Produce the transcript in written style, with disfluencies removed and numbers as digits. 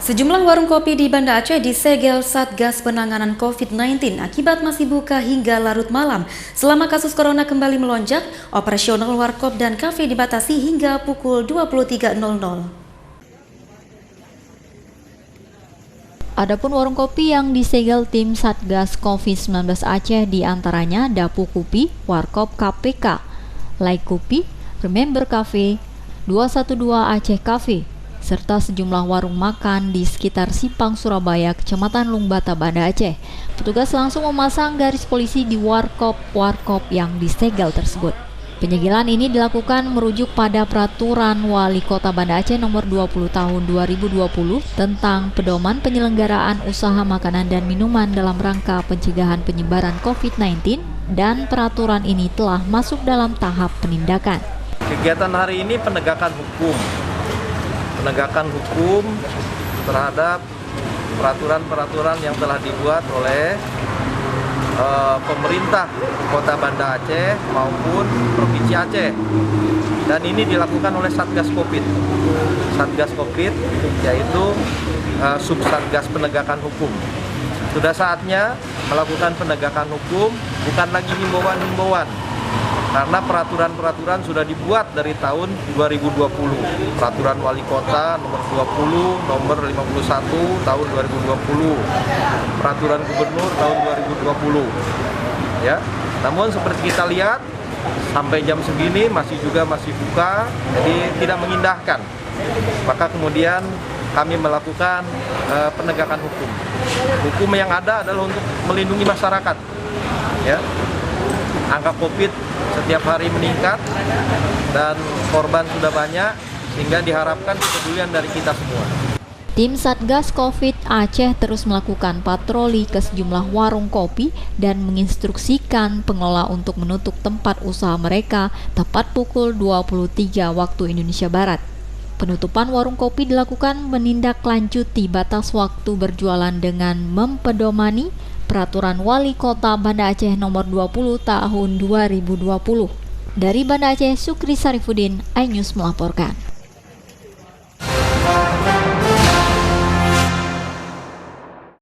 Sejumlah warung kopi di Banda Aceh disegel Satgas Penanganan COVID-19 akibat masih buka hingga larut malam. Selama kasus corona kembali melonjak, operasional warkop dan kafe dibatasi hingga pukul 23.00. Adapun warung kopi yang disegel tim Satgas COVID-19 Aceh diantaranya Dapu Kopi, Warkop KPK, Like Kopi, Remember Cafe, 212 Aceh Cafe, serta sejumlah warung makan di sekitar Sipang, Surabaya, Kecamatan Lungbata, Banda Aceh. Petugas langsung memasang garis polisi di warkop yang disegel tersebut. Penyegelan ini dilakukan merujuk pada Peraturan Wali Kota Banda Aceh Nomor 20 Tahun 2020 tentang pedoman penyelenggaraan usaha makanan dan minuman dalam rangka pencegahan penyebaran COVID-19, dan peraturan ini telah masuk dalam tahap penindakan. Kegiatan hari ini penegakan hukum terhadap peraturan-peraturan yang telah dibuat oleh pemerintah Kota Banda Aceh maupun Provinsi Aceh, dan ini dilakukan oleh Satgas Covid, yaitu Subsatgas Penegakan Hukum. Sudah saatnya melakukan penegakan hukum, bukan lagi himbauan-himbauan, karena peraturan-peraturan sudah dibuat dari tahun 2020. Peraturan Wali Kota nomor 20, nomor 51 tahun 2020. Peraturan Gubernur tahun 2020. Ya. Namun seperti kita lihat sampai jam segini masih buka, jadi tidak mengindahkan. Maka kemudian kami melakukan penegakan hukum. Hukum yang ada adalah untuk melindungi masyarakat. Ya. Angka COVID setiap hari meningkat dan korban sudah banyak, sehingga diharapkan kepedulian dari kita semua. Tim Satgas Covid Aceh terus melakukan patroli ke sejumlah warung kopi dan menginstruksikan pengelola untuk menutup tempat usaha mereka tepat pukul 23 waktu Indonesia Barat. Penutupan warung kopi dilakukan menindaklanjuti batas waktu berjualan dengan mempedomani Peraturan Wali Kota Banda Aceh Nomor 20 Tahun 2020. Dari Banda Aceh, Sukri Sarifuddin, iNews melaporkan.